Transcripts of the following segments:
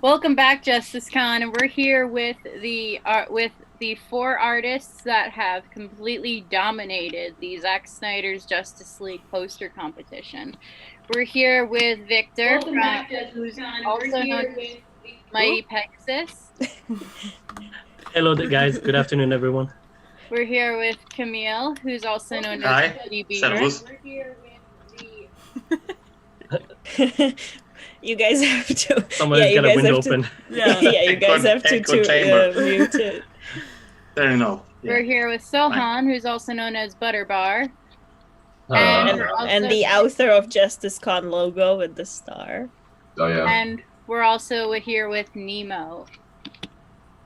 Welcome back, Justice Con, and we're here with the four artists that have completely dominated the Zack Snyder's Justice League poster competition. We're here with Victor, who's also known as Mighty Pegasus. Hello, guys. Good afternoon, everyone. We're here with Camille, who's also known Hi, as Teddy Bear. servus. We're here You guys have to. Someone's got a window open. Yeah, you guys have to mute it. There you know. We're here with Sohan, who's also known as Butterbar. And the author of Justice Con logo with the star. Oh yeah. And we're also here with Nemo.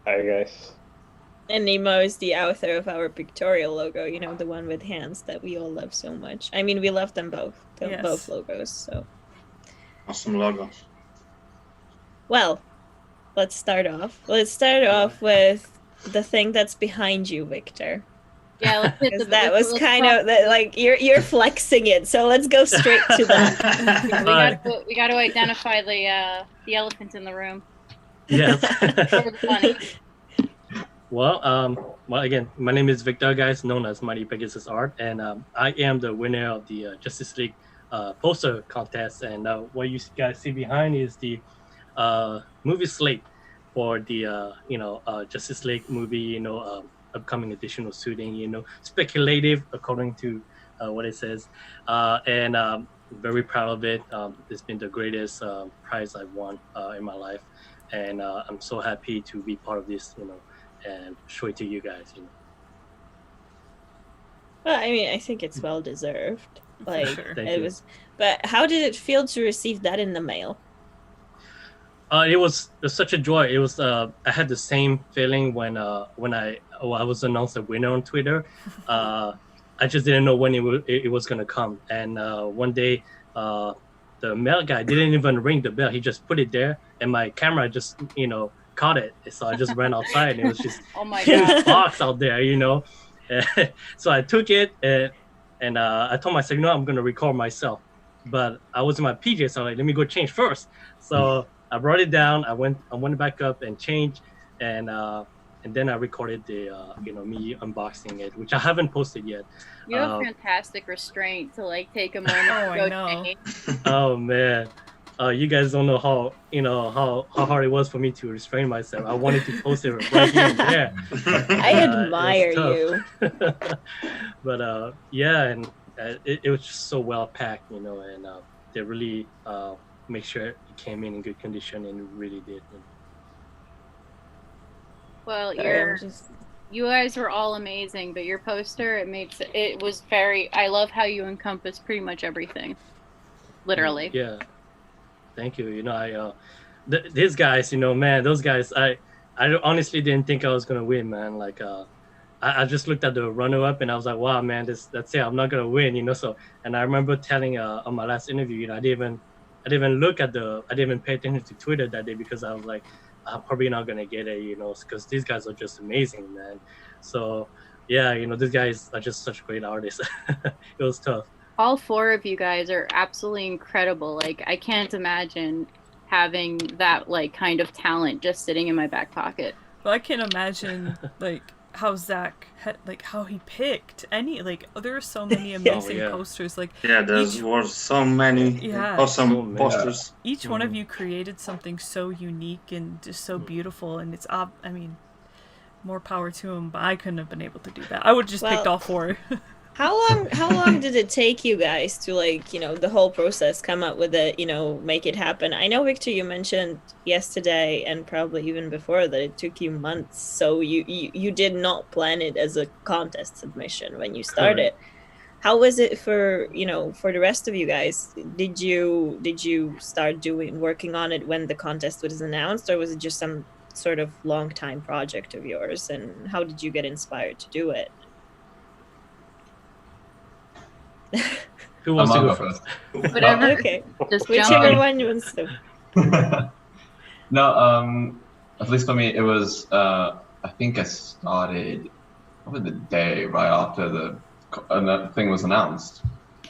Hi guys. And Nemo is the author of our pictorial logo, you know, the one with hands that we all love so much. I mean, we love them both, both logos, so. Awesome logo. Well, let's start off. Let's start off with the thing that's behind you, Victor. Yeah, let's hit the, that was kind of like you're flexing it, so let's go straight to that. we got to identify the elephant in the room. Yes. Funny. Well, again, my name is Victor, guys, known as Mighty Pegasus Art, and I am the winner of the Justice League poster contest. And what you guys see behind is the movie slate for the Justice League movie. Upcoming additional shooting. Speculative according to what it says, and very proud of it. It's been the greatest prize I've won in my life, and I'm so happy to be part of this. And show it to you guys. Well, I mean, I think it's well deserved. Like sure. it was, but how did it feel to receive that in the mail? It was such a joy. It was I had the same feeling when I was announced a winner on Twitter. I just didn't know when it was gonna come. And one day, the mail guy didn't even ring the bell. He just put it there, and my camera just caught it. So I just ran outside, and it was just oh my huge God. box out there. So I took it, and I told myself, I'm gonna record myself. But I was in my PJs, so I'm like, let me go change first. So I brought it down. I went back up and changed, and then I recorded the me unboxing it, which I haven't posted yet. You have fantastic restraint to take a moment to go change. Oh man, you guys don't know how hard it was for me to restrain myself. I wanted to post it right here and there. I admire you. But yeah, and it was just so well packed, and they really make sure it came in good condition, and it really did. Well, you guys were all amazing, but your poster, it was very. I love how you encompass pretty much everything, literally. Yeah, thank you. These guys, man, those guys. I honestly didn't think I was gonna win, man. I just looked at the runner-up and I was like, wow, man, that's it. I'm not gonna win, So, and I remember telling on my last interview, I didn't even pay attention to Twitter that day because I was like, I'm probably not gonna get it, because these guys are just amazing, man. So, yeah, these guys are just such great artists. It was tough. All four of you guys are absolutely incredible. I can't imagine having that kind of talent just sitting in my back pocket. Well, I can't imagine how Zach had how he picked there are so many amazing posters. There was so many awesome posters. Each one of you created something so unique and just so beautiful, and it's I mean, more power to him. But I couldn't have been able to do that. I would have just picked all four. How long did it take you guys to the whole process, come up with it, make it happen? I know, Victor, you mentioned yesterday and probably even before that it took you months. So you did not plan it as a contest submission when you started. How was it for the rest of you guys? Did you start working on it when the contest was announced, or was it just some sort of long time project of yours? And how did you get inspired to do it? Who wants to go first? Whatever. Okay. Just whichever one you want to. No, at least for me, it was. I think I started probably the day right after the thing was announced.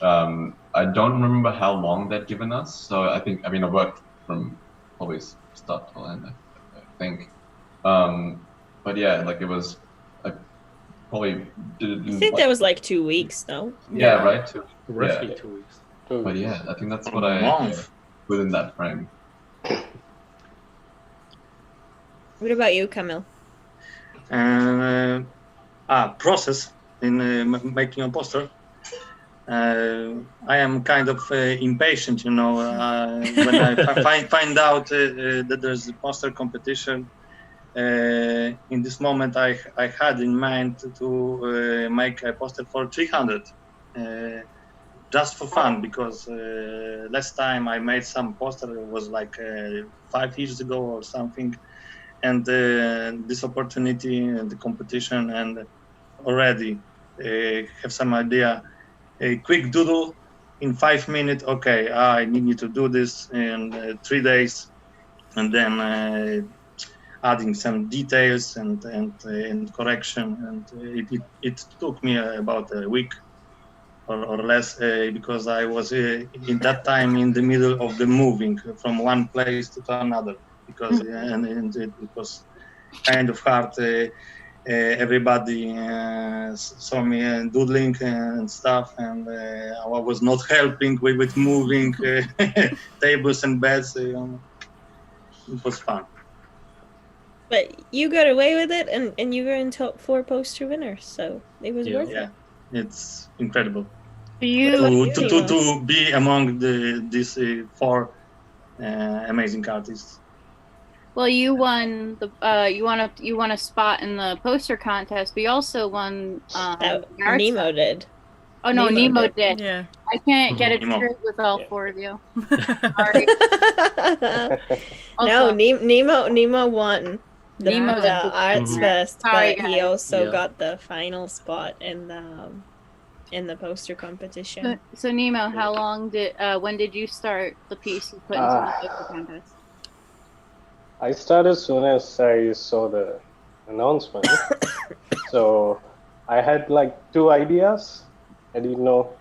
I don't remember how long they'd given us, so I worked from probably start till end, I think. But yeah, like it was, I probably didn't. I think that was like 2 weeks, though. Yeah, right. Roughly Yeah. 2 weeks. But yeah, I think that's what Month. within that frame. What about you, Camille? Process in making a poster. I am kind of impatient, when I find out that there's a poster competition. In this moment, I had in mind to make a poster for 300, just for fun, because last time I made some poster, it was like 5 years ago or something, and this opportunity and the competition, and already have some idea. A quick doodle in 5 minutes. Okay, I need to do this in 3 days, and then adding some details and correction. And it took me about a week or less, because I was in that time in the middle of the moving from one place to another, because and it was kind of hard. Everybody saw me doodling and stuff, and I was not helping with moving tables and beds. It was fun. But you got away with it, and you were in top 4 poster winners, so it was worth it. Yeah, it's incredible You to be among these 4 amazing artists. Well, you won the you won a spot in the poster contest. We also won. Nemo did. Oh no, Nemo did. Yeah. I can't get it Nemo. straight with all 4 of you. Sorry. No, Also, Nemo won the Nemo's Arts Fest, Sorry, but he guys. also Yeah. got the final spot in the poster competition. So Nemo, how long when did you start the piece you put into the poster contest? I started as soon as I saw the announcement. So I had like 2 ideas. I didn't know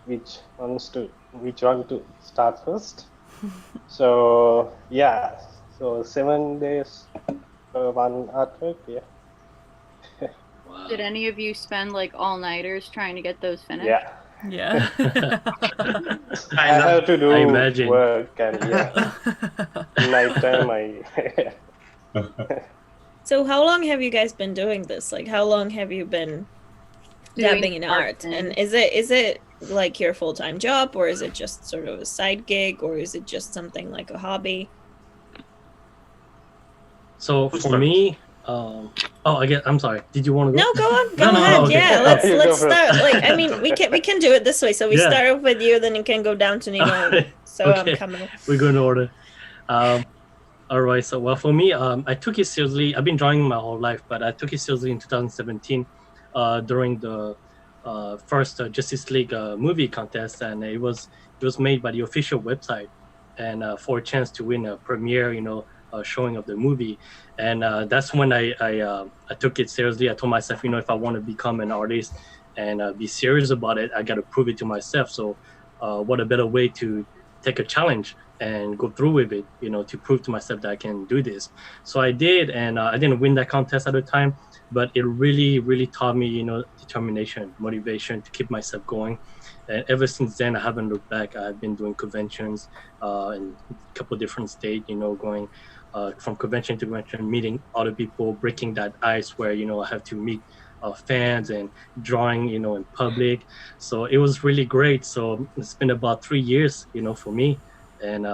which one to start first. So yeah, so 7 days for one artwork. Yeah. Wow. Did any of you spend like all-nighters trying to get those finished? Yeah. Yeah. I have to do I imagine. work, and yeah, nighttime So how long have you guys been doing this? Like, how long have you been dabbing in art? And is it like your full-time job, or is it just sort of a side gig, or is it just something like a hobby? So for me, again, I'm sorry. Did you want to go? No, go on. Go No, ahead. okay. Yeah, You let's go start. first. Like, I mean, we can do it this way. So we Yeah. start off with you, then you can go down to Nemo. So Okay. Camille. We go in order. All right. So well, for me, I took it seriously. I've been drawing my whole life, but I took it seriously in 2017 during the first Justice League movie contest, and it was made by the official website, and for a chance to win a premiere, showing of the movie, and that's when I took it seriously. I told myself, if I want to become an artist and be serious about it, I got to prove it to myself. So, what a better way to take a challenge and go through with it, to prove to myself that I can do this. So I did, and I didn't win that contest at the time, but it really, really taught me, determination, motivation to keep myself going. And ever since then, I haven't looked back. I've been doing conventions in a couple different states, going from convention to convention, meeting other people, breaking that ice where, I have to meet fans and drawing, in public. So it was really great. So it's been about 3 years, for me. And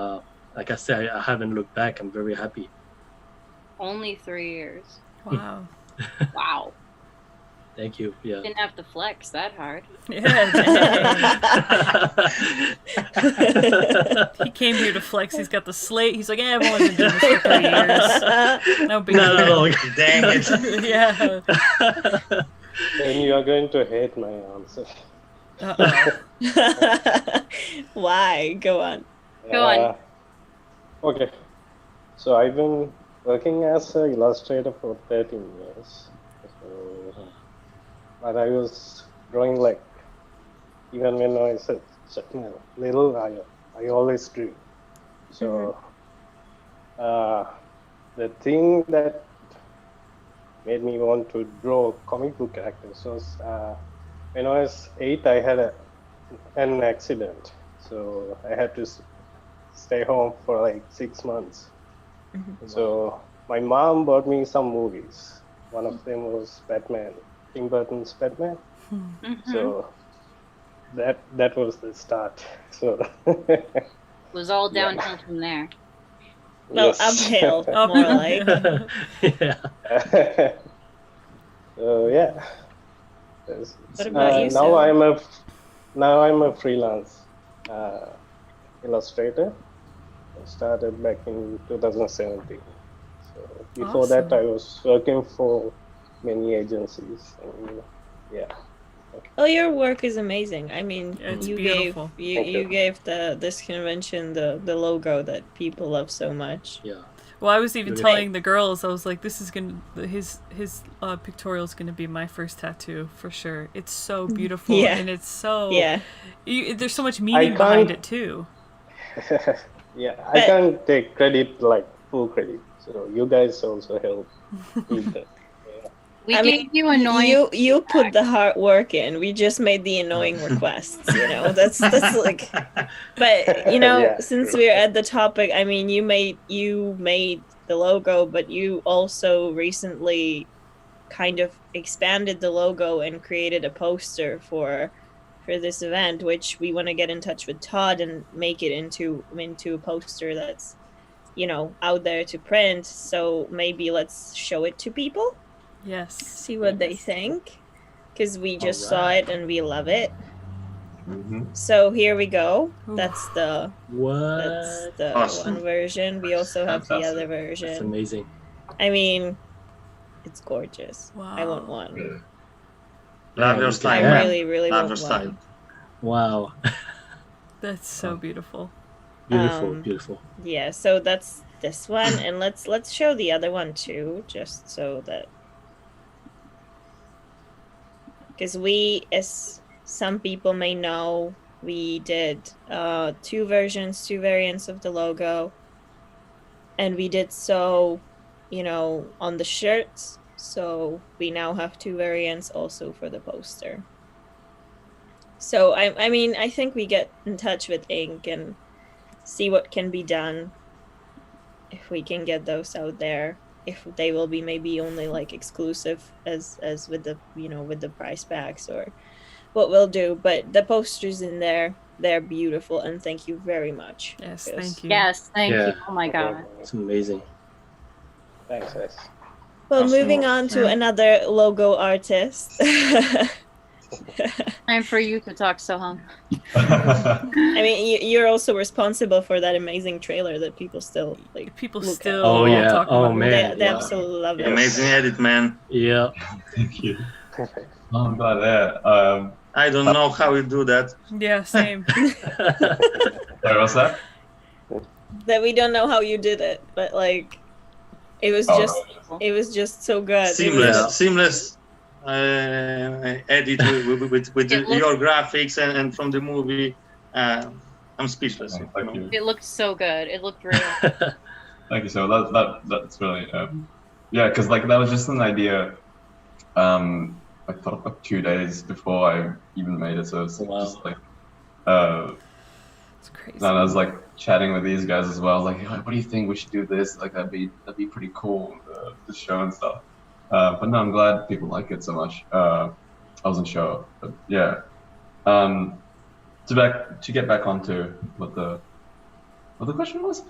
like I said, I haven't looked back. I'm very happy. Only 3 years. Wow. Wow. Thank you. Yeah. Didn't have to flex that hard. Yeah. He came here to flex. He's got the slate. He's like, I've only been doing this for 3 years. No big deal. No. Dang it. Yeah. Then you are going to hate my answer. Why? Go on. Go on. Okay. So I've been working as an illustrator for 13 years. So, but I was drawing even when I was little, I always drew. So the thing that made me want to draw comic book characters was when I was 8, I had an accident, so I had to stay home for like 6 months. So my mom bought me some movies. One of them was Batman, Tim Burton's Batman. So that was the start. So It was all downhill from there. Well, yes. uphill, more like. Yeah. So yeah. What about you, now Sam? I'm a freelance illustrator. I started back in 2017. So before that, Awesome. I was working for many agencies. And, yeah. Oh, your work is amazing. I mean, It's you beautiful. you gave this convention the logo that people love so much. Yeah. Well, I was even Beautiful. telling the girls, I was like, "This is his pictorial is gonna be my first tattoo for sure. It's so beautiful, Yeah. and it's so Yeah. there's so much meaning behind it too." Yeah, I But- can't take credit, like full credit. So you guys also help with that. We I gave mean, you annoying. you put the hard work in. We just made the annoying requests, you know. That's like, but you know, Yeah, since true. we're at the topic, I mean, you made the logo, but you also recently kind of expanded the logo and created a poster for this event, which we want to get in touch with Todd and make it into a poster that's, you know, out there to print. So maybe let's show it to people. Yes. See what they think, because we just saw Alright. it and we love it. Mhm. So here we go. Ooh. That's the What? Awesome. one version. We also have the other That's version. amazing. I mean, it's gorgeous. I want Wow. one. Love your Yeah. style, I man. really Love want your style. one. Wow. That's so beautiful. Beautiful, beautiful. Yeah, so that's this one, and let's show the other one too, just so that, because we, as some people may know, we did two variants of the logo, and we did so, you know, on the shirts. So we now have two variants also for the poster. So I mean, I think we get in touch with Ink and see what can be done, if we can get those out there, if they will be maybe only like exclusive as with the, you know, with the price packs, or what we'll do. But the posters in there, they're beautiful, and thank you very much. Yes, Yes. thank you. Yes, thank Yeah. you. Oh my god. It's amazing. Thanks, guys. Well, Awesome. moving on to Yeah. another logo artist. Time for you to talk, Soham. I mean, you're also responsible for that amazing trailer that people still like. People Look at still Oh, yeah. talk Oh, about it. man. They yeah. absolutely love it. Amazing edit, man. Yeah. Thank you. Oh, I'm glad. Yeah. I don't know how you do that. Yeah, same. Sorry, what's that? That we don't know how you did it, but like, it was Oh, just no. it was just so good. It was Seamless, Yeah. seamless edit with It looks- your graphics and from the movie. I'm speechless. Thank you. It looked so good. It looked real. Thank you. So that's really yeah, because like that was just an idea. I thought of 2 days before I even made it. So it's Wow. just like It's crazy. and I was like chatting with these guys as well. I was like, "Hey, what do you think we should do this? Like that'd be pretty cool, the show and stuff." But no, I'm glad people like it so much. I wasn't sure, but yeah. To get back onto what the question was.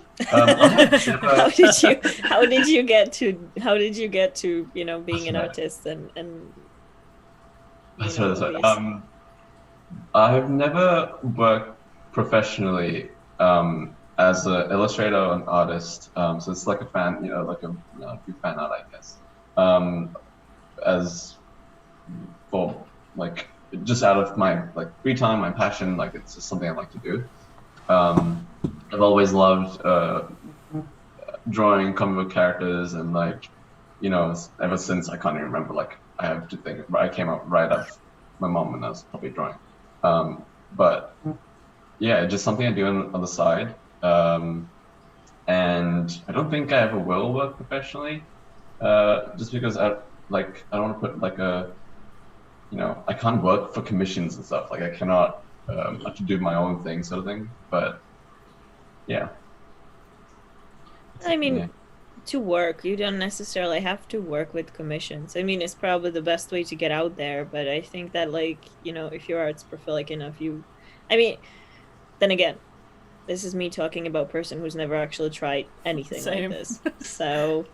how did you get to you know, being an artist and That's you know, what I said. obvious- I've never worked professionally as an illustrator or an artist. So it's like a fan, like a fan art, I guess. As for like just out of my like free time, my passion, like it's just something I like to do. I've always loved drawing comic book characters, and like, ever since I can't even remember, like I have to think, I came up right after my mom when I was probably drawing. But yeah, just something I do on the side. and I don't think I ever will work professionally, just because I don't want to put like I can't work for commissions and stuff. Like I cannot, I have to do my own thing, sort of thing. But yeah. I mean, Yeah. to work, you don't necessarily have to work with commissions. I mean, it's probably the best way to get out there, but I think that, like, if your art's prolific enough, then again, this is me talking about a person who's never actually tried anything Same. like this. So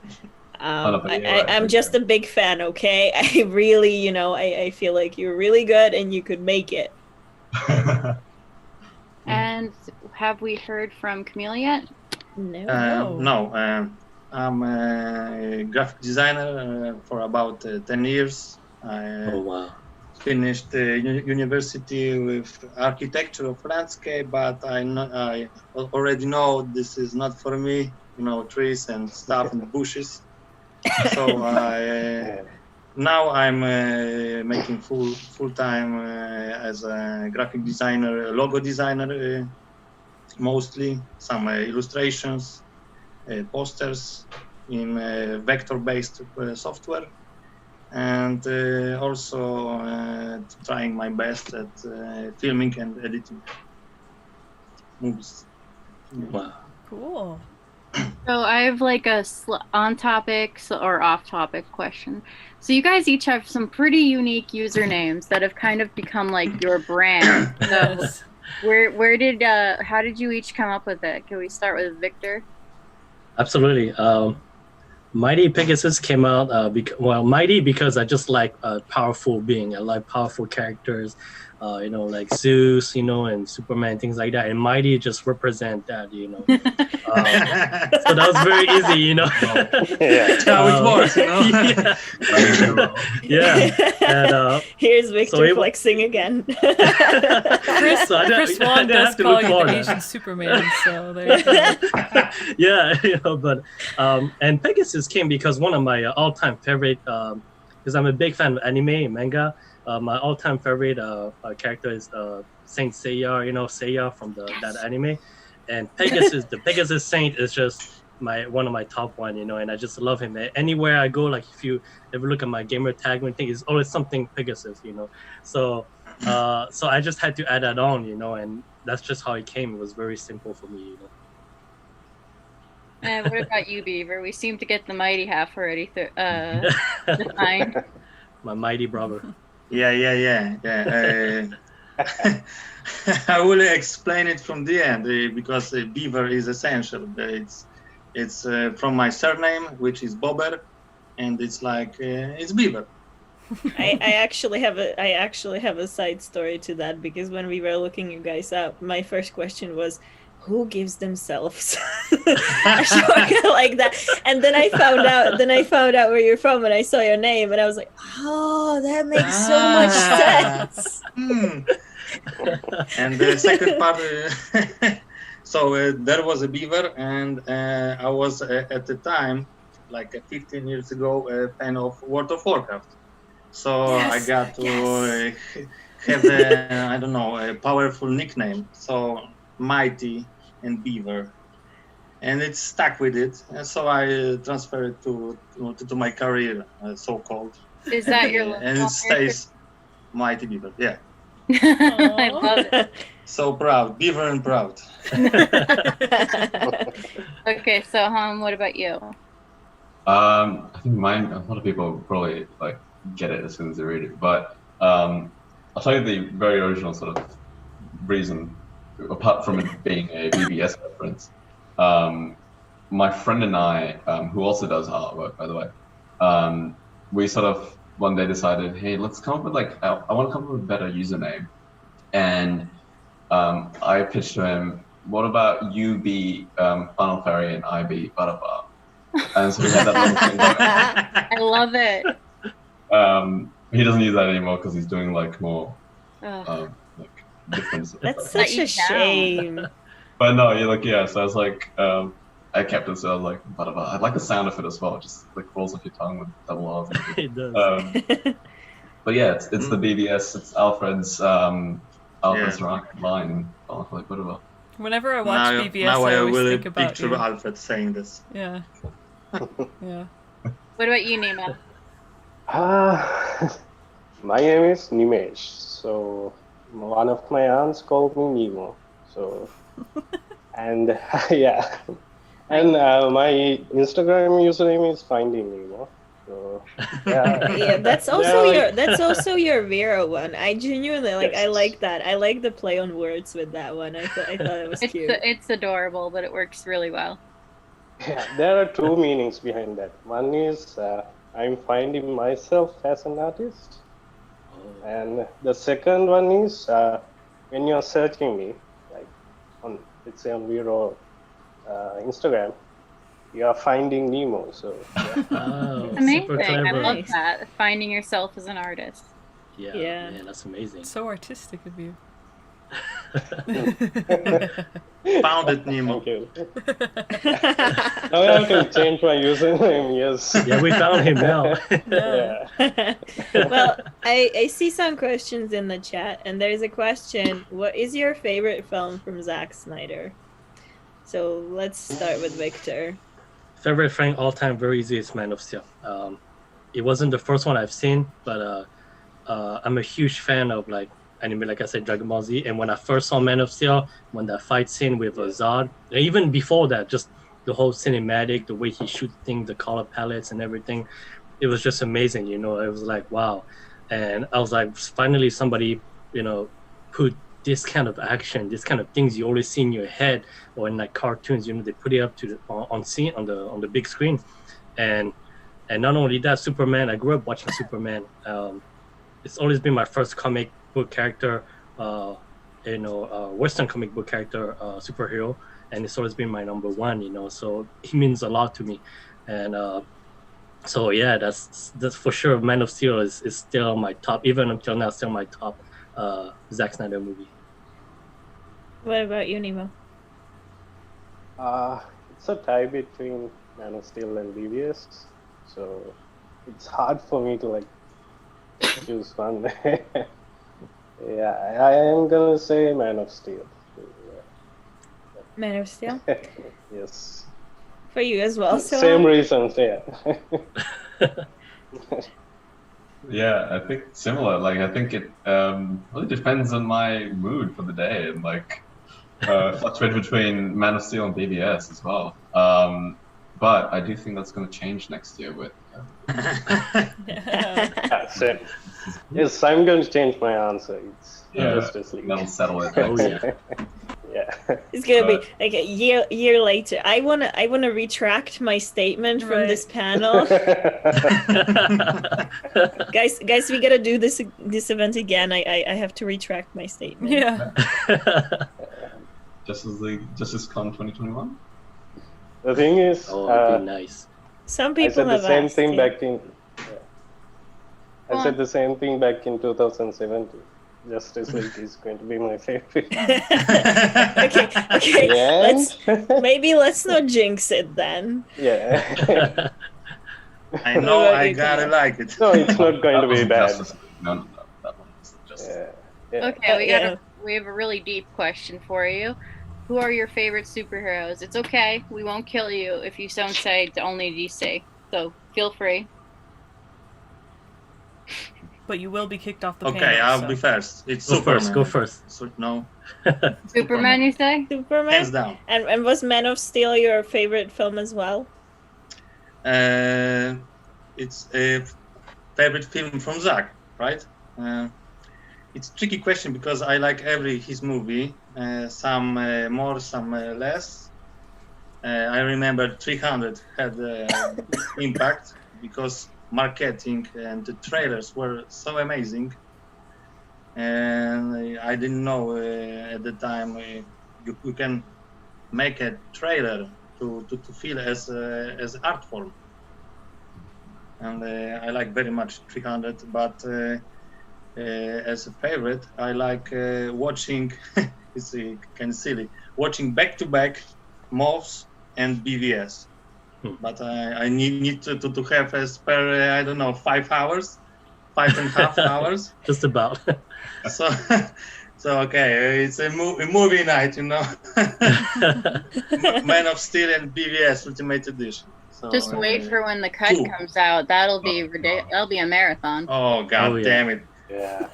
But yeah, I'm just a big fan, okay? I really, I feel like you're really good and you could make it. And have we heard from Camille yet? No. I'm a graphic designer for about 10 years. Oh wow. Finished university with architecture of landscape, but I already know this is not for me, trees and stuff and bushes. So now I'm making full time as a graphic designer, logo designer, mostly some illustrations, posters in vector-based software, and also trying my best at filming and editing movies. Wow. Cool. So I have like a on-topic or off-topic question. So you guys each have some pretty unique usernames that have kind of become like your brand. So Yes. how did you each come up with it? Can we start with Victor? Absolutely. Mighty Pegasus came out Mighty because I just like powerful being. I like powerful characters, like Zeus, and Superman, things like that. And Mighty just represent that, So that was very easy, That's how it works, Yeah. And, Here's Victor so flexing again. Chris Wan does call you the Asian Superman, so there you go. Yeah, but and Pegasus came because one of my all-time favorite, because I'm a big fan of anime and manga. My all-time favorite character is Saint Seiya, Seiya from that anime, and Pegasus, the Pegasus Saint is just one of my top one, and I just love him. Anywhere I go, like if you ever look at my gamer tag, one thing is always something Pegasus, So I just had to add that on, and that's just how it came. It was very simple for me, And what about you, Beaver? We seem to get the mighty half already defined. My mighty brother. Yeah. I will explain it from the end because Beaver is essential. It's from my surname, which is Bobber, and it's like it's Beaver. I actually have a side story to that, because when we were looking you guys up, my first question was, who gives themselves a shortcut like that? And then I found out where you're from, and I saw your name, and I was like, oh, that makes so much sense. And the second part, so there was a Beaver, and I was at the time, like 15 years ago, a fan of World of Warcraft. So Yes, I got to have a powerful nickname. So Mighty and Beaver, and it stuck with it, and so I transferred it to my career, so called. Is that your and it stays Mighty Beaver. Yeah. I love it. So proud, Beaver and proud. Okay, so what about you? I think mine. A lot of people probably like get it as soon as they read it, but I'll tell you the very original sort of reason. Apart from it being a BBS reference, my friend and I, who also does artwork, by the way, we sort of one day decided, hey, let's come up with I want to come up with a better username. And I pitched to him, what about you be Funnel Fairy and I be Butterbar? And so we had that little thing going. I love it. He doesn't use that anymore because he's doing more Ugh. different. That's such a shame. But no, so I was like, I kept it, so I was like, Butterbar. I like the sound of it as well. It just falls off your tongue with double R's. It does. But yeah, it's the BBS. It's Alfred's line. Like Butterbar. Whenever I watch BVS, now I I always will think about picture you. Alfred saying this. Yeah. Yeah. What about you, Nemo? My name is Nimesh. So one of my aunts called me Nemo. So and yeah, and my Instagram username is Finding Nemo. So yeah, Yeah, that's They're also like- your Vero one. I genuinely I Yes. like that. I like the play on words with that one. I thought it was cute. It's adorable, but it works really well. yeah, there are two meanings behind that. One is I'm finding myself as an artist, and the second one is when you're searching me, like on let's say on Vero Instagram, you are finding Nemo. So yeah. Oh, Amazing. super I clever. love Nice. that. Finding yourself as an artist. Yeah, Yeah. man, that's amazing. So artistic of you. Found it, Nemo. Thank you. Now I have to change my username. Yes. Yeah, we found him now. Yeah. Well, I see some questions in the chat, and there's a question: what is your favorite film from Zack Snyder? So let's start with Victor. Favorite thing all time, very easy, is Man of Steel. It wasn't the first one I've seen, but I'm a huge fan of like anime, like I said, Dragon Ball Z. And when I first saw Man of Steel, when that fight scene with Zod, and even before that, just the whole cinematic, the way he shoots things, the color palettes and everything, it was just amazing. You know, it was like wow. And I was like, finally somebody, you know, put this kind of action, this kind of things you always see in your head or in like cartoons. You know, they put it up to the, on scene on the big screen, and not only that, Superman. I grew up watching Superman. It's always been my first comic book character, Western comic book character, superhero, and it's always been my number one. You know, so he means a lot to me, and so yeah, that's for sure. Man of Steel is still my top, even until now, still my top Zack Snyder movie. What about you, Nemo? It's a tie between Man of Steel and BVS, so it's hard for me to like choose one. Yeah, I am gonna say Man of Steel. Man of Steel? Yes. For you as well, so Same reasons, yeah. Yeah, I think similar. Like, I think it really depends on my mood for the day, and like fluctuate between Man of Steel and BBS as well. But I do think that's going to change next year with. Yeah, same. Yes, I'm going to change my answer. It's Justice League. That'll settle it. Oh yeah. Yeah. it's gonna be like a year later. I wanna retract my statement from this panel. guys, we gotta do this event again. I have to retract my statement. Yeah. Justice Con 2021. The thing is, Oh, it'd be nice. Some I people said the have same asked, thing yeah. back in. I said the same thing back in 2017. Justice League is going to be my favorite. Okay. Yeah. Let's not jinx it then. Yeah. I know What about I you, gotta Kamal? like it. No, it's not going to be wasn't bad. Justice League. No, that one was Justice League. Yeah. Okay, we have a really deep question for you. Who are your favorite superheroes? It's okay. We won't kill you if you don't say it's only DC. So feel free. But you will be kicked off the panel. Okay, I'll so. be first. It's Go Superman. first. Go first. So, no, Superman, you say? hands Superman. down. And was Man of Steel your favorite film as well? It's a favorite film from Zack, right? It's a tricky question because I like his movie. Some more, some less. I remember 300 had impact because marketing and the trailers were so amazing. And I didn't know at the time you can make a trailer to feel as art form. And I like very much 300, but as a favorite, I like watching. It's kind of silly. Watching back-to-back MOVs and BVS. But I need to have a spare, I don't know, 5 hours, 5.5 hours. Just about. So So okay, it's a movie night, you know. Man of Steel and BVS Ultimate Edition. So, Just wait for when the cut comes out. That'll be That'll be a marathon. Oh god damn it! Yeah.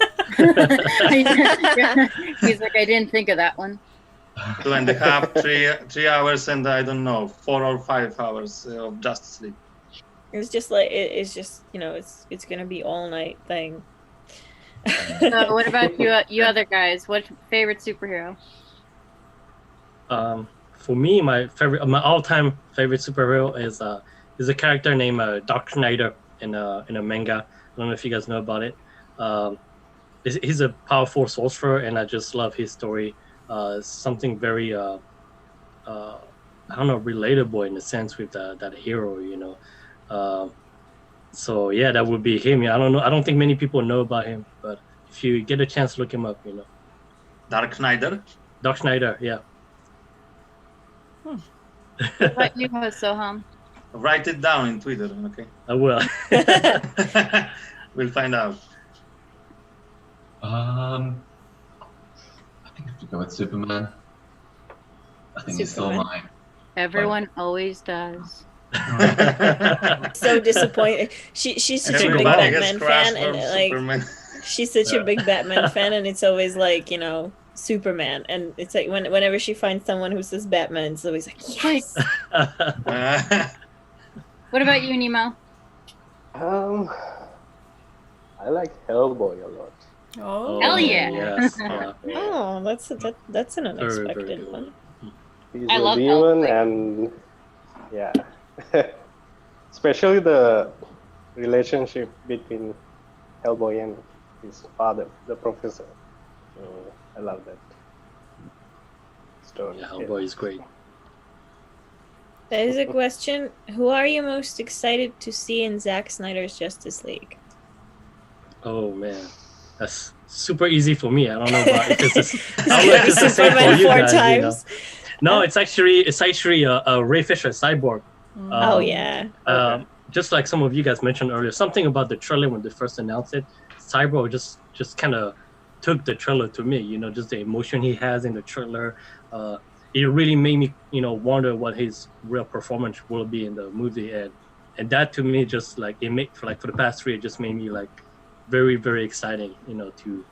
He's like, I didn't think of that one. 2.5, 3 hours, and I don't know, 4 or 5 hours of Justice League. It's just like it's just it's gonna be all night thing. So what about you other guys? What favorite superhero? For me, my all-time favorite superhero is a character named Doc Snyder in a manga. I don't know if you guys know about it. He's a powerful sorcerer, and I just love his story. Something very I don't know, relatable in a sense with that hero, you know. So yeah, that would be him. I don't know. I don't think many people know about him, but if you get a chance, look him up. You know. Dark Snyder. Doc Snyder, yeah. What about you, Soham? Write it down in Twitter, okay? I will. We'll find out. I think I have to go with Superman. I think he's still mine. Everyone always does. So disappointed. She's such a big Batman fan, and like Superman. she's such a big Batman fan, and it's always like, you know, Superman, and it's like whenever she finds someone who says Batman, it's always like, yes. What about you, Nemo? I like Hellboy a lot. Oh, Hell yeah. Yes. Oh, that's an unexpected very good one. He's I a love demon, Hellboy. and yeah, especially the relationship between Hellboy and his father, the professor. I love that story. Yeah, Hellboy is great. There is a question. Who are you most excited to see in Zack Snyder's Justice League? Oh man, that's super easy for me. I don't know about if it's the same Superman for you 4 guys. You know? times. No, it's actually a Ray Fisher cyborg. Oh yeah. Just like some of you guys mentioned earlier, something about the trailer when they first announced it, Cyborg just kind of took the trailer to me. You know, just the emotion he has in the trailer. It really made me, you know, wonder what his real performance will be in the movie, and that to me just like for the past 3, it just made me like very, very exciting, you know, to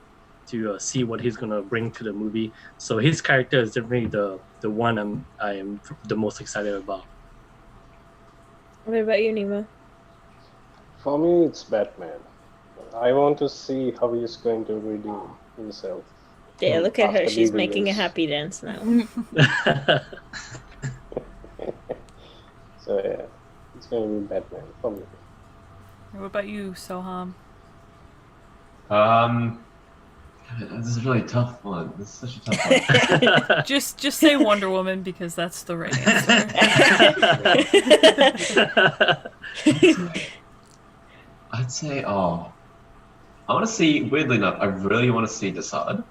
see what he's gonna bring to the movie. So his character is definitely the one I am the most excited about. What about you, Nemo? For me, it's Batman. I want to see how he's going to redeem himself. Yeah, look at her. After She's the making a years. happy dance now. So yeah, it's going to be Batman for me. What about you, Soham? This is a really tough one. This is such a tough one. Just say Wonder Woman because that's the right answer. I'd say, I want to see, weirdly enough, I really want to see Desaad.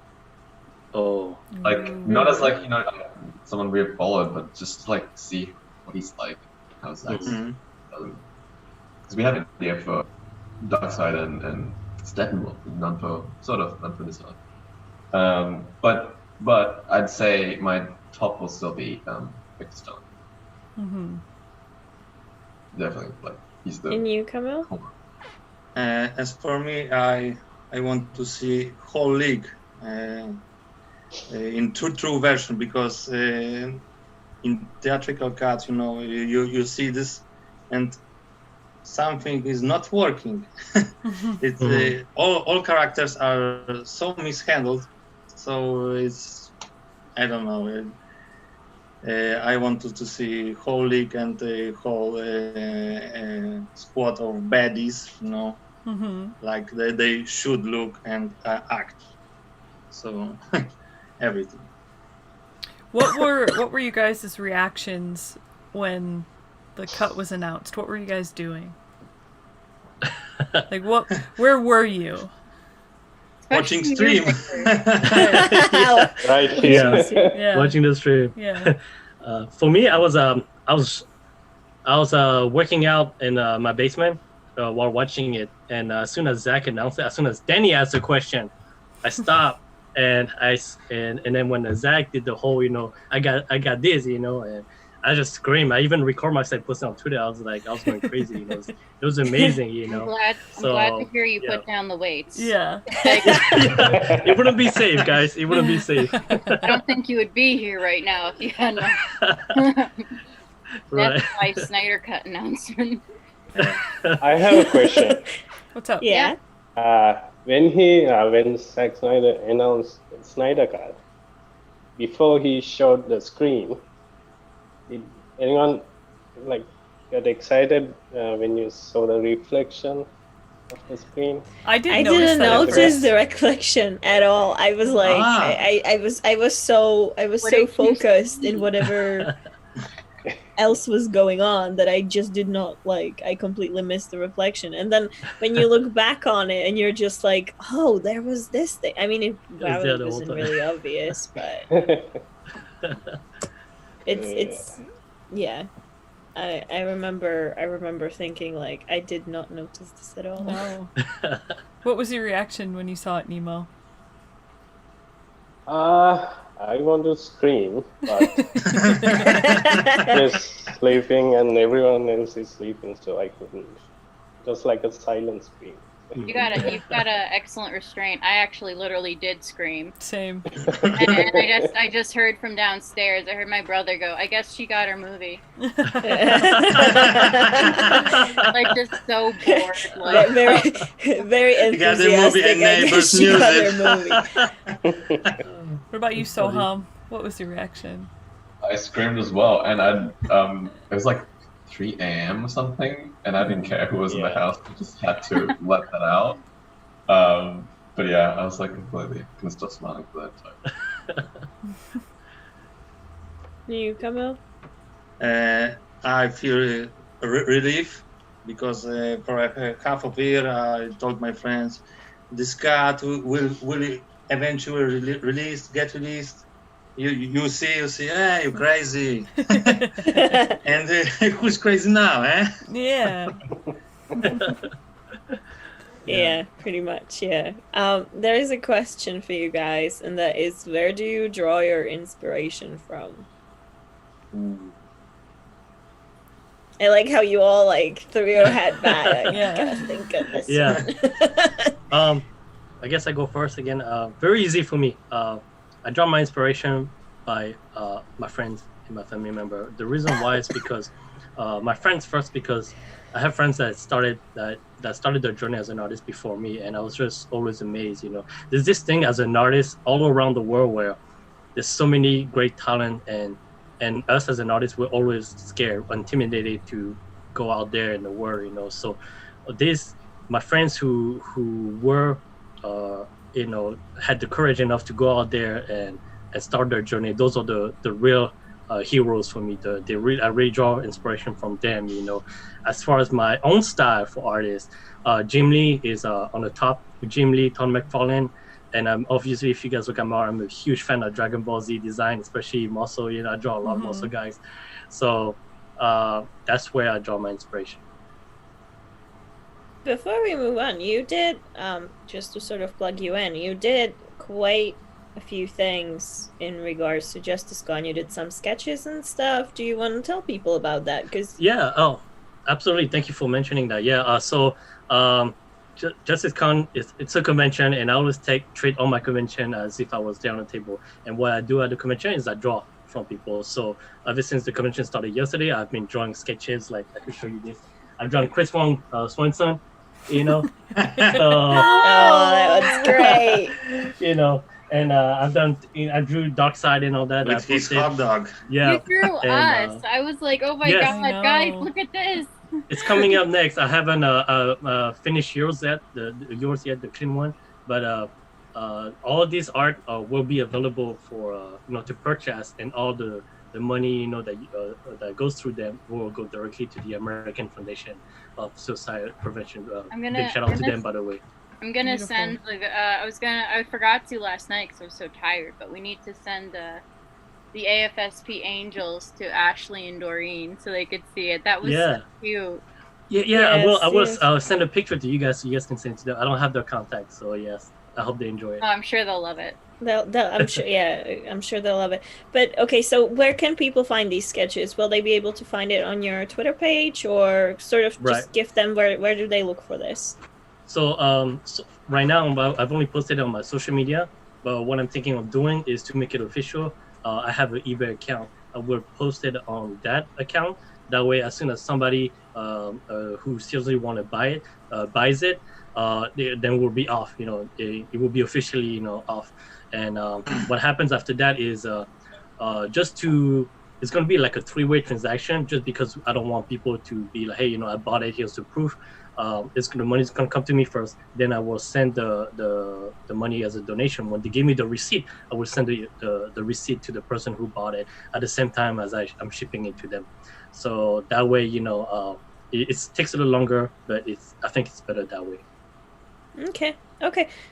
Oh, Like, not as like, you know, someone we have followed, but just like see what he's like. How's that? Because we have an idea for Darkseid and Steppenwolf, not for Desaad. But I'd say my top will still be Victor Stone. Mm-hmm. Definitely, like he's the. And you, Camille? As for me, I want to see whole league in true version, because in theatrical cuts, you know, you see this and something is not working. It's all characters are so mishandled, so it's, I don't know. I wanted to see whole league and a whole squad of baddies, you know, like they should look and act. So everything. What were you guys' reactions when the cut was announced? What were you guys doing? Like where were you? Watching stream. Right here. Yeah. Watching the stream. Yeah. For me, I was working out in my basement while watching it, and as soon as Zach announced it, as soon as Danny asked the question, I stopped and and then when Zach did the whole, I got this, and I just screamed. I even record myself posting on Twitter. I was going crazy. It was amazing. I'm glad to hear you yeah. put down the weights. Yeah. It wouldn't be safe, guys. It wouldn't be safe. I don't think you would be here right now if you hadn't. Right. That's my Snyder Cut announcement. I have a question. What's up? Yeah. When Zack Snyder announced Snyder Cut, before he showed the screen, did anyone get excited when you saw the reflection of the screen? I didn't didn't notice first. the reflection at all. I was like, I was so focused in whatever else was going on that I just did not I completely missed the reflection. And then when you look back on it and you're just like, oh, there was this thing. I mean, it probably wasn't really obvious, but it's yeah. I remember thinking I did not notice this at all. No. What was your reaction when you saw it, Nemo? I want to scream, but just sleeping and everyone else is sleeping, so I couldn't. Just like a silent scream. You've got a excellent restraint. I actually literally did scream. Same. And I just heard from downstairs. I heard my brother go, I guess she got her movie. Just so bored. Very, very enthusiastic. You got the movie and Neighbors music. What about you, Soham? What was your reaction? I screamed as well, and it was 3 a.m. or something, and I didn't care who was in the house. I just had to let that out. But yeah, I was completely couldn't stop smiling for that time. You, Camille? I feel relief because for half of a year I told my friends this cut will eventually get released. You see, you're crazy. And who's crazy now, eh? Yeah. Yeah, pretty much, yeah. There is a question for you guys, and that is, where do you draw your inspiration from? I like how you all threw your head back. Yeah. Gotta think of this. Yeah. I guess I go first again. Very easy for me. I draw my inspiration by my friends and my family member. The reason why is because my friends first, because I have friends that started their journey as an artist before me, and I was just always amazed. There's this thing as an artist all around the world where there's so many great talent, and us as an artist, we're always scared, intimidated to go out there in the world. So my friends who were had the courage enough to go out there and start their journey. Those are the real heroes for me. I really draw inspiration from them. As far as my own style for artists, Jim Lee is on the top. Jim Lee, Tom McFarlane, and obviously, if you guys look at my art, I'm a huge fan of Dragon Ball Z design, especially muscle. I draw a lot of muscle guys. So that's where I draw my inspiration. Before we move on, you did, just to sort of plug you in, you did quite a few things in regards to Justice Con. You did some sketches and stuff. Do you want to tell people about that? Yeah, absolutely. Thank you for mentioning that. Yeah, so Justice Con, it's a convention, and I always treat all my convention as if I was there on the table. And what I do at the convention is I draw from people. So ever since the convention started yesterday, I've been drawing sketches. I could show you this. I've drawn Chris Wong Swanson. So, that was great. And I drew Darkseid and all that. With his hot dog. Yeah. You drew us. I was like, oh my god, guys, look at this. It's coming up next. I haven't finished yours yet, the clean one. But all of this art will be available for to purchase, and all the money that goes through them will go directly to the American Foundation of Suicide Prevention. Big shout out to them, by the way. I'm gonna send I forgot to last night because I was so tired, but we need to send the AFSP Angels to Ashley and Doreen so they could see it. That was so cute. Yeah, yes, I will. I'll send a picture to you guys so you guys can send it to them. I don't have their contact, so yes, I hope they enjoy it. Oh, I'm sure they'll love it. I'm sure. Yeah, I'm sure they'll love it. But okay, so where can people find these sketches? Will they be able to find it on your Twitter page, or sort of Right. just give them where do they look for this? So right now I've only posted it on my social media, but what I'm thinking of doing is to make it official. I have an eBay account. I will post it on that account. That way, as soon as somebody who seriously want to buy it buys it, then we'll be off. It will be officially off. And what happens after that is it's going to be like a three-way transaction, just because I don't want people to be like, hey, I bought it, here's the proof. The money's gonna come to me first. Then I will send the money as a donation. When they give me the receipt, I will send the receipt to the person who bought it at the same time as I'm shipping it to them. So that way, it takes a little longer, but I think it's better that way. Okay.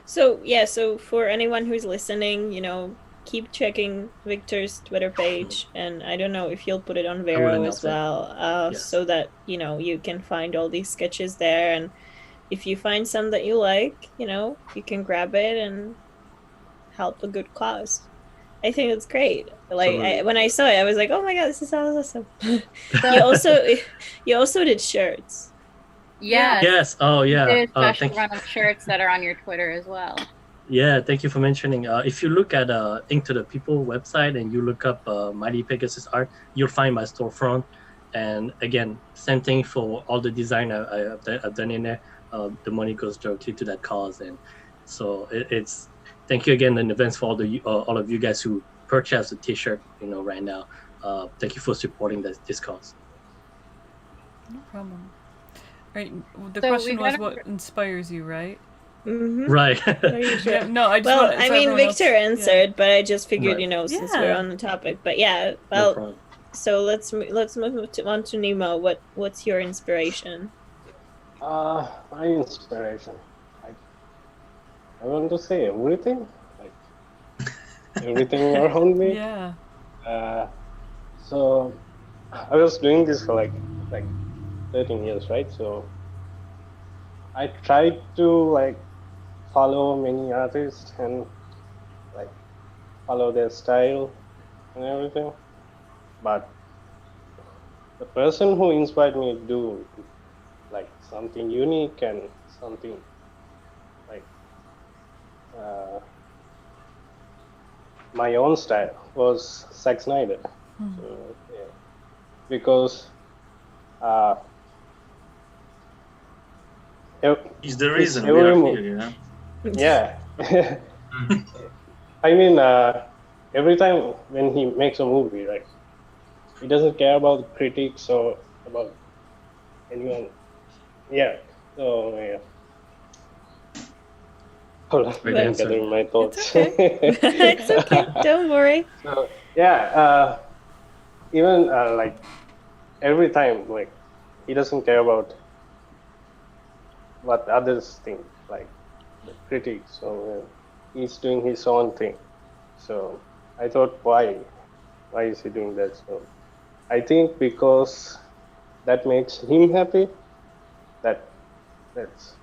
So yeah, so for anyone who's listening, keep checking Victor's Twitter page, and I don't know if you'll put it on Vero as well, Yes. so that you can find all these sketches there, and if you find some that you like, you can grab it and help a good cause. I think it's great. Like when I saw it, I was like, oh my god, this is awesome. you also did shirts. Yeah. Yes. Oh yeah. There's a special run of shirts that are on your Twitter as well. Yeah, thank you for mentioning. If you look at Ink to the People website and you look up Mighty Pegasus art, you'll find my storefront. And again, same thing for all the design I've done in there. The money goes directly to that cause, and so it's thank you again in advance for all of you guys who purchased a T-shirt, right now. Thank you for supporting this cause. No problem. All right. The question was, what inspires you, right? Mm-hmm. Right. Yeah, no, I just well, I mean, Victor answered, but I just figured, Right. Since we're on the topic. But yeah, well, no, so let's move on to Nemo. What's your inspiration? My inspiration, I want to say everything, like everything around me. Yeah. So I was doing this for like 13 years, right? So I tried to follow many artists and follow their style and everything, but the person who inspired me to do something unique and something my own style was Zack Snyder. Mm-hmm. So, yeah. Because is the reason we are here, Yeah. I mean, every time when he makes a movie, he doesn't care about critics or about anyone. Yeah. So yeah. Hold on, I'm gathering my thoughts. It's okay. It's okay. Don't worry. So yeah, even every time, he doesn't care about what others think, the critics. So he's doing his own thing. So I thought, why is he doing that? So I think because that makes him happy. That's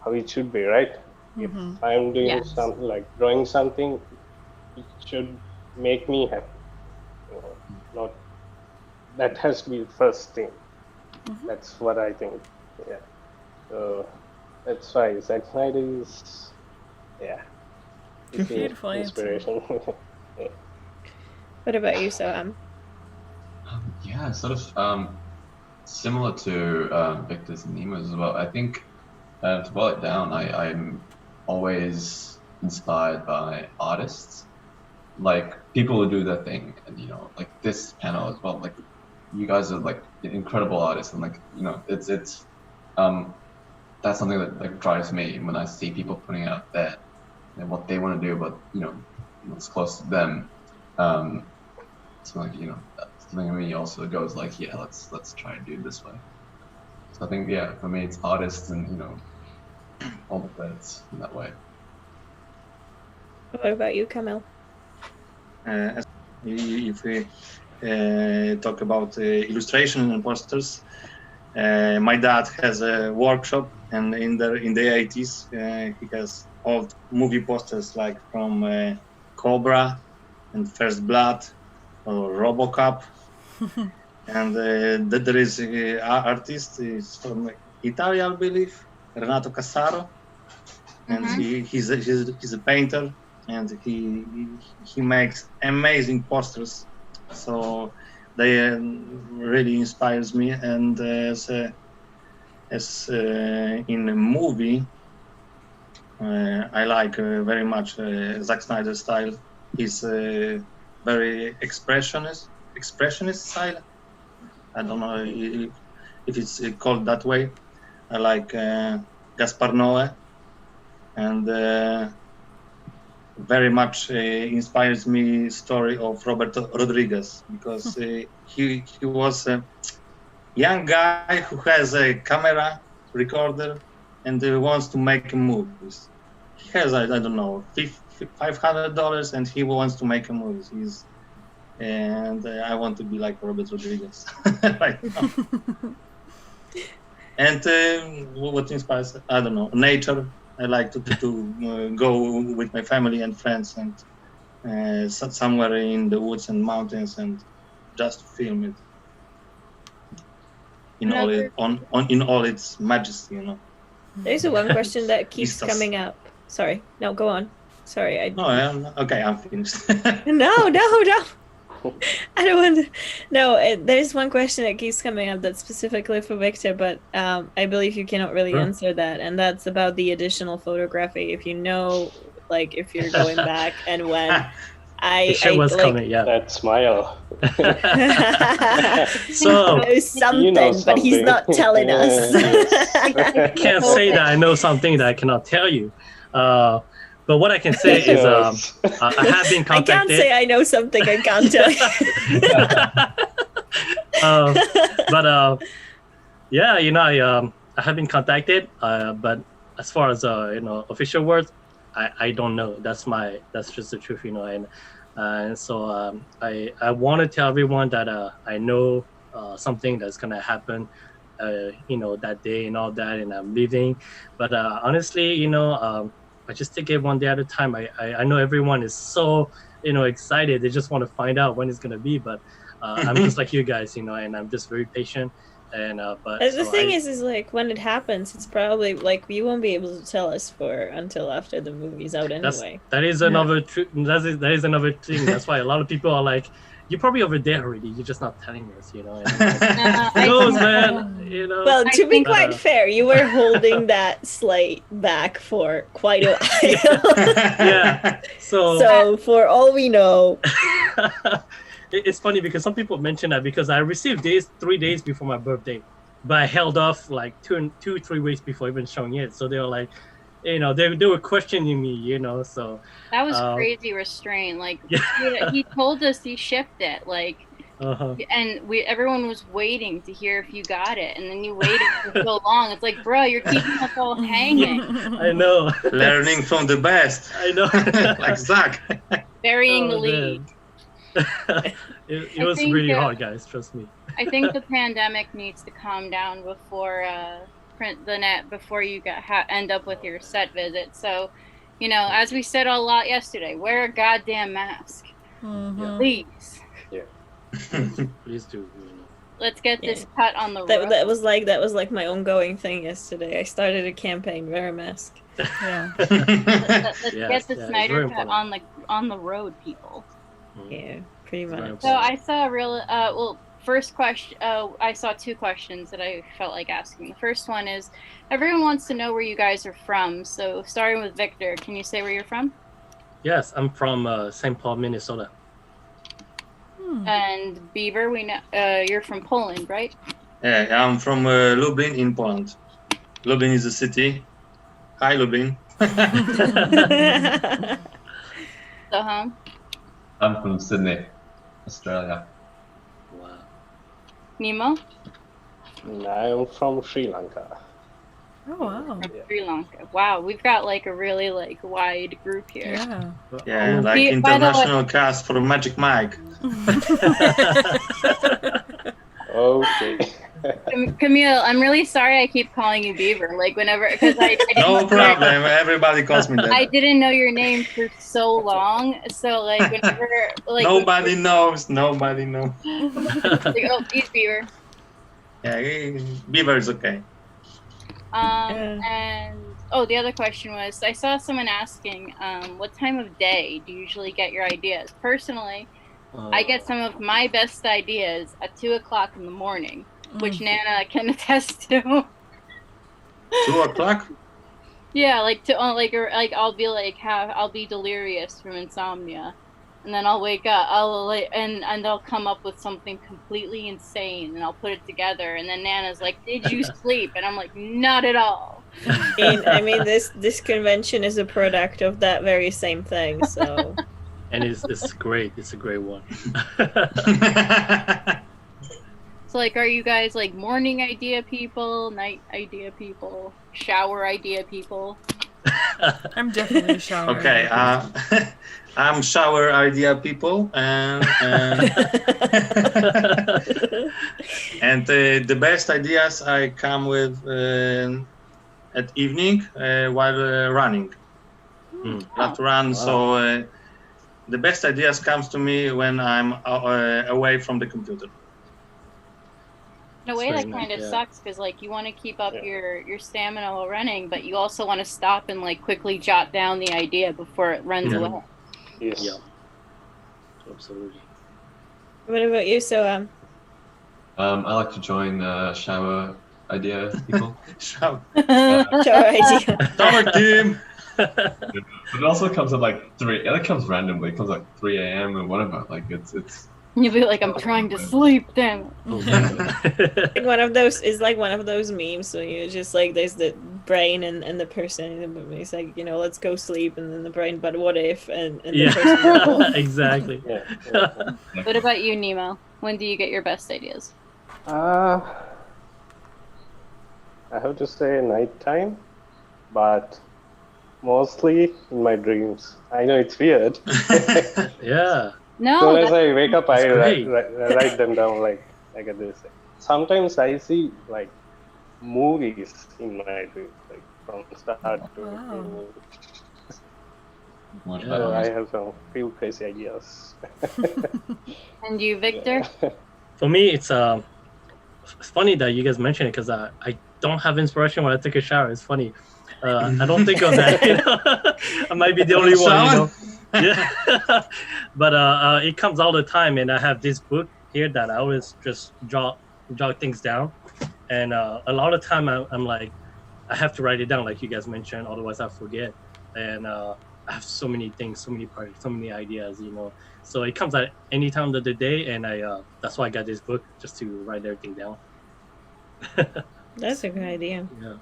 how it should be, right? Mm-hmm. If I'm doing something drawing something, it should make me happy. Not that has to be the first thing. Mm-hmm. That's what I think. Yeah. So that's why Zack Snyder is beautiful inspiration. Yeah. What about you, Soham? Yeah, sort of similar to Victor's and Nemo's as well. I think to boil it down, I'm always inspired by artists, people who do their thing, and this panel as well. You guys are incredible artists, and it's that's something that drives me when I see people putting out there and what they want to do, but what's close to them. So something in me also goes let's try and do it this way. So I think for me it's artists and all the threads in that way. What about you, Kamil? If we talk about illustration and posters, My dad has a workshop, and in the 80s, he has old movie posters like from Cobra and First Blood or RoboCop. And there is an artist, is from Italy, I believe, Renato Cassaro, and he's a painter, and he makes amazing posters. So they really inspires me. And as in a movie, I like very much Zack Snyder style. He's very expressionist style. I don't know if it's called that way. I like Gaspar Noé, and very much inspires me story of Roberto Rodriguez, because he was a young guy who has a camera recorder and wants to make movies. He has I don't know $500 and he wants to make a movie. And I want to be like Robert Rodriguez right now. And what inspires? I don't know. Nature. I like to go with my family and friends and somewhere in the woods and mountains and just film it in all its majesty. There's one question that keeps coming up. Sorry. No, go on. Sorry. Okay, I'm finished. No. I don't want to. No, there's one question that keeps coming up that's specifically for Victor, but I believe you cannot really answer that, and that's about the additional photography. If you know, like, if you're going back and when. Coming, yeah. That smile. So something, but he's not telling us. Can't say that I know something that I cannot tell you. But what I can say is I have been contacted. I can't say I know something I can't tell you. Yeah, I have been contacted. But as far as official words, I don't know. That's just the truth, and so I want to tell everyone that I know something that's gonna happen, that day and all that, and I'm leaving. But honestly, I just take it one day at a time. I know everyone is so excited. They just want to find out when it's gonna be. But I'm just like you guys, and I'm just very patient. And but the thing is like when it happens, it's probably like you won't be able to tell us until after the movie's out anyway. That is another that is another thing. That's why a lot of people are like, you're probably over there already. You're just not telling us, Who knows, man? Well, to be quite fair, you were holding that slate back for quite a while. Yeah. So for all we know. It's funny because some people mention that because I received 3 days before my birthday, but I held off like 2-3 weeks before even showing it. So they were like, they were questioning me, so. That was crazy restraint. Like he told us he shipped it, like, and everyone was waiting to hear if you got it, and then you waited for so long. It's like, bro, you're keeping us all hanging. I know. Learning from the best. I know. Like Zach. Burying the lead. It was really hard, guys. Trust me. I think the pandemic needs to calm down before print the net before you end up with your set visit. So, as we said a lot yesterday, wear a goddamn mask, please. Yeah. Please do. Let's get this cut on the road. That was like my ongoing thing yesterday. I started a campaign, wear a mask. Yeah. Let's get the Snyder cut on the road, people. Yeah, pretty much. So I saw first question. I saw two questions that I felt like asking. The first one is, everyone wants to know where you guys are from. So starting with Victor, can you say where you're from? Yes, I'm from St. Paul, Minnesota. And Beaver, we know you're from Poland, right? Yeah, I'm from Lublin in Poland. Lublin is a city. Hi, Lublin. So home. I'm from Sydney, Australia. Wow. Nemo? I'm from Sri Lanka. Oh wow. Sri Lanka. Wow, we've got like a really wide group here. Yeah. Yeah, like international cast for Magic Mike. Okay. Camille, I'm really sorry I keep calling you Beaver. Like whenever, because No problem. Everybody calls me that. I didn't know your name for so long. So like whenever, like Nobody knows. Nobody knows. like, oh, he's Beaver. Yeah, Beaver is okay. And the other question was, I saw someone asking, what time of day do you usually get your ideas? Personally, I get some of my best ideas at 2:00 in the morning, which Nana can attest to. 2:00? Yeah, like I'll be like I'll be delirious from insomnia, and then I'll wake up. And I'll come up with something completely insane, and I'll put it together. And then Nana's like, "Did you sleep?" And I'm like, "Not at all." I mean, this convention is a product of that very same thing. So. And it's great. It's a great one. So like, are you guys like morning idea people, night idea people, shower idea people? I'm definitely a shower. Okay, I'm shower idea people, and and the best ideas I come with at evening while running. I have to run, so the best ideas comes to me when I'm away from the computer. In a way, that kind of sucks because like you want to keep up your stamina while running, but you also want to stop and like quickly jot down the idea before it runs away. Yes. Yeah. Absolutely. What about you, Soham? I like to join shower idea people. Shower idea. Shower team. But it also comes at like 3. It comes randomly. It comes like 3 a.m. or whatever. Like it's. You'll be like, I'm trying to sleep, damn it. One of those memes. So you just like there's the brain and the person. And it's like let's go sleep, and then the brain. But what if? And the person. Exactly. What about you, Nemo? When do you get your best ideas? I have to say nighttime, but mostly in my dreams. I know it's weird. Yeah. No. As soon as I wake up, I great. write them down like this. Sometimes I see like movies in my dreams, like from start to Wow. Watch So that. I have some few crazy ideas. And you, Victor? For me, it's funny that you guys mentioned it because I don't have inspiration when I take a shower. It's funny. I don't think of that. I might be the only one. Yeah. But it comes all the time, and I have this book here that I always just jot things down, and a lot of time I'm like, I have to write it down, like you guys mentioned, otherwise I forget. And I have so many things, so many parts, so many ideas, So it comes at any time of the day, and that's why I got this book, just to write everything down. That's a good idea. Yeah.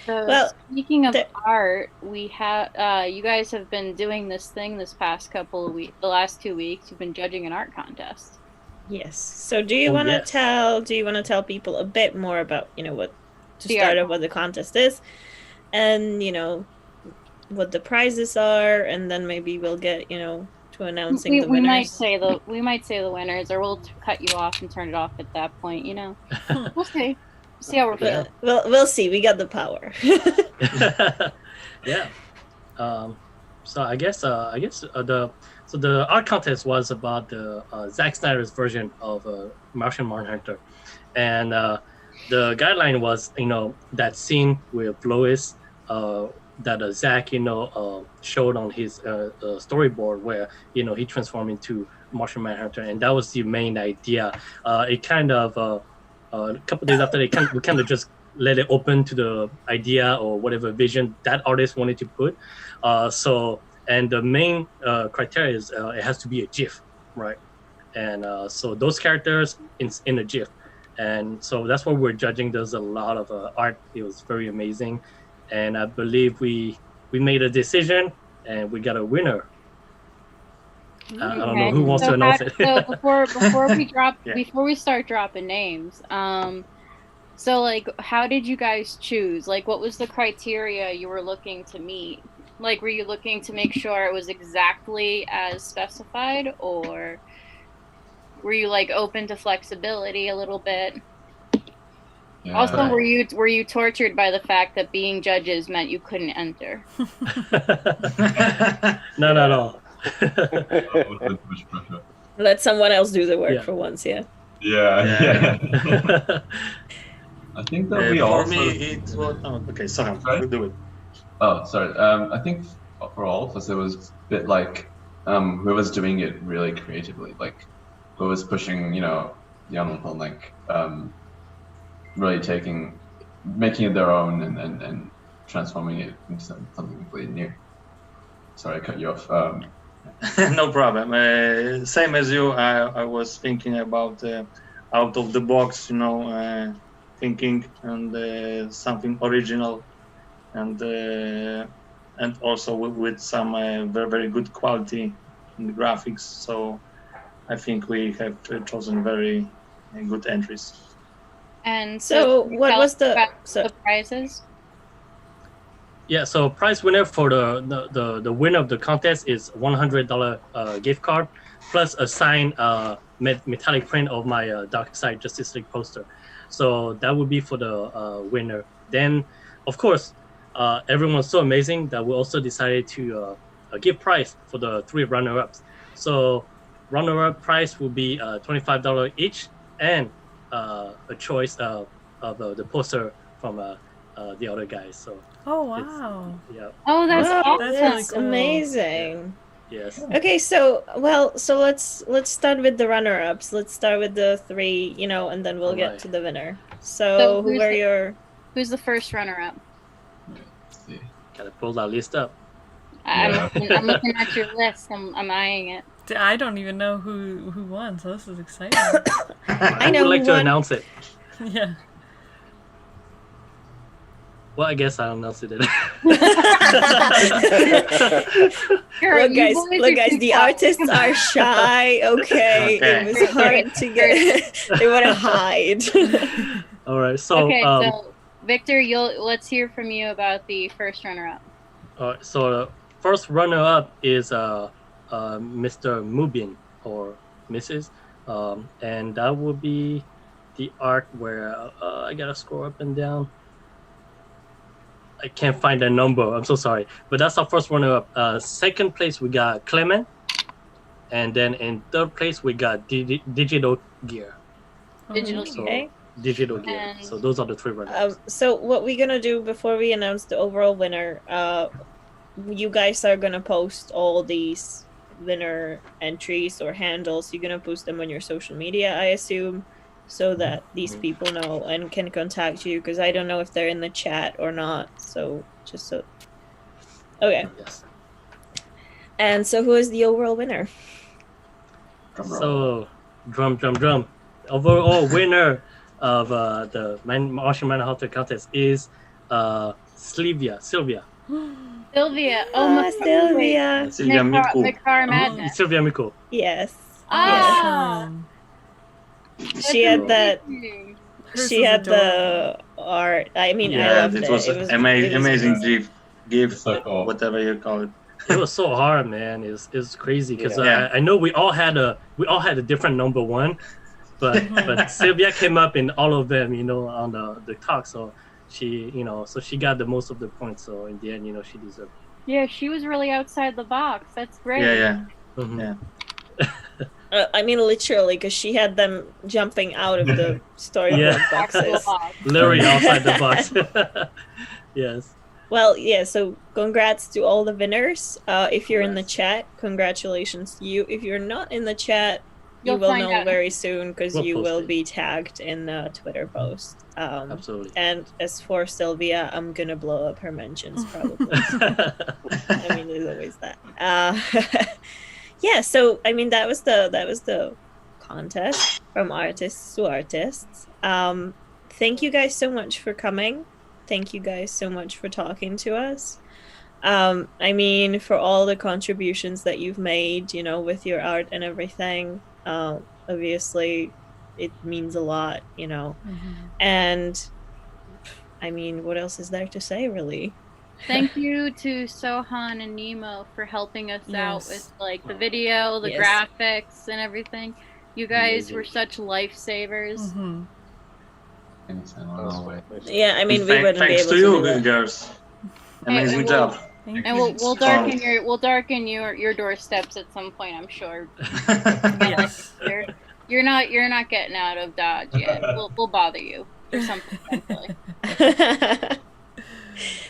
So speaking of art, we have you guys have been doing this thing this past couple of weeks. The last 2 weeks, you've been judging an art contest. Yes. So do you want to tell people a bit more about what the contest is, and what the prizes are, and then maybe we'll get to announcing the winners. We might say the winners, or we'll cut you off and turn it off at that point. We'll see. See how we're feeling. We'll see. We got the power. Yeah. So I guess the art contest was about the Zack Snyder's version of Martian Manhunter, and the guideline was that scene with Lois that Zack showed on his storyboard where he transformed into Martian Manhunter, and that was the main idea. It kind of a couple days after we kind of just let it open to the idea or whatever vision that artist wanted to put. And the main criteria is it has to be a GIF, right? And so those characters in a GIF. And so that's what we're judging. There's a lot of art. It was very amazing. And I believe we made a decision and we got a winner. I don't know who wants to announce it. So before we start dropping names, so like, how did you guys choose? Like, what was the criteria you were looking to meet? Like, were you looking to make sure it was exactly as specified, or were you like open to flexibility a little bit? Yeah. Also, were you tortured by the fact that being judges meant you couldn't enter? Not at all. Oh, too much pressure. Let someone else do the work Yeah. for once, yeah. Yeah. I think that we for also. me, it was. Oh, okay, sorry. Sorry? Do it. Oh, sorry. I think for all of us, it was a bit like whoever's doing it really creatively, like whoever's pushing, the envelope, and like really making it their own and transforming it into something completely new. Sorry, I cut you off. No problem. Same as you, I was thinking about out of the box, thinking and something original, and also with some very very good quality in the graphics. So I think we have chosen very good entries. And So can you what tell was us the about so the prizes? Yeah, so prize winner for the winner of the contest is $100 gift card plus a signed metallic print of my Dark Side Justice League poster. So that would be for the winner. Then, of course, everyone's so amazing that we also decided to give prize for the 3 runner-ups. So runner-up prize will be $25 each and a choice of the poster from the other guys. So. Oh wow. Yeah. Oh, that's Wow, awesome. That's really that's cool. amazing. Yes. Okay, so let's start with the runner-ups. Let's start with the 3, and then we'll get Alright. to the winner. So So who who's are the- your Who's the first runner-up? Let's see. Gotta pull that list up. Yeah. I'm looking at your list. I'm eyeing it. I don't even know who won, so this is exciting. I Who know would like who to won. announce it? Yeah. Well, I guess I'll announce it then. Girl, Look, you guys, boys look, are guys. too The tough. artists Come on. are shy. Okay, Okay. it was hard to get. They want to hide. All right. So, Okay, so Victor, let's hear from you about the first runner-up. so the first runner-up is Mr. Mubin or Mrs. And that will be the art where I gotta scroll up and down. I can't find the number. I'm so sorry, but that's our first runner-up. Second place we got Clement, and then in third place we got Digital Gear. Digital So, Okay. Digital Gear. And- So those are the 3 runners. So what we're gonna do before we announce the overall winner? You guys are gonna post all these winner entries or handles. You're gonna post them on your social media, I assume, so that these people know and can contact you. Because I don't know if they're in the chat or not. So just so. Okay. Yes. And so who is the overall winner? Drum roll. So, drum. Overall winner of the Martian Manhunter contest is Sylvia. Sylvia. Ah, Sylvia. Sylvia Miku. Mikar Madness. Sylvia Miko. Yes. Ah. Awesome. Yes. She had that. Amazing. Hers She was had adorable. the art. I mean, I Yeah, loved it it. was It was amazing amazing. gift, So cool. whatever you call it. It was so hard, man. It's crazy because Yeah. I know we all had a different number one, but Sylvia came up in all of them, on the talk. So she got the most of the points. So in the end, she deserved it. Yeah, she was really outside the box. That's great. Yeah. Mhm. Yeah. I mean, literally, because she had them jumping out of the storyboard Yeah. boxes. Literally outside the box. Yes. Well, yeah. So, congrats to all the winners. If you're in the Congrats. chat, congratulations to you. If you're not in the chat, you You'll will find know out. very soon because We'll you post will it. be tagged in the Twitter post. Absolutely. And as for Sylvia, I'm gonna blow up her mentions probably. I mean, there's always that. Yeah. So I mean, that was the contest from artists to artists. Thank you guys so much for coming. Thank you guys so much for talking to us. I mean, for all the contributions that you've made, with your art and everything. Obviously, it means a lot, And I mean, what else is there to say, really? Thank you to Sohan and Nemo for helping us out Yes. with the video, the Yes. graphics, and everything. You guys Amazing. were such lifesavers. Mm-hmm. Anytime, That's no way. Yeah, I mean, we Thank- wouldn't be thanks able to to you, do that. girls. Hey, Amazing and job. Thank And you. we'll darken your doorsteps at some point, I'm sure. Yes. You're not getting out of Dodge yet. We'll bother you or something eventually.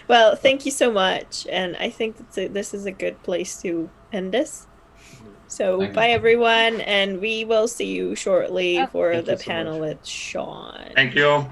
Well, thank you so much, and I think this is a good place to end this. So, Thank you. bye everyone, and we will see you shortly Oh, for thank the you so panel much. with Sean. Thank you.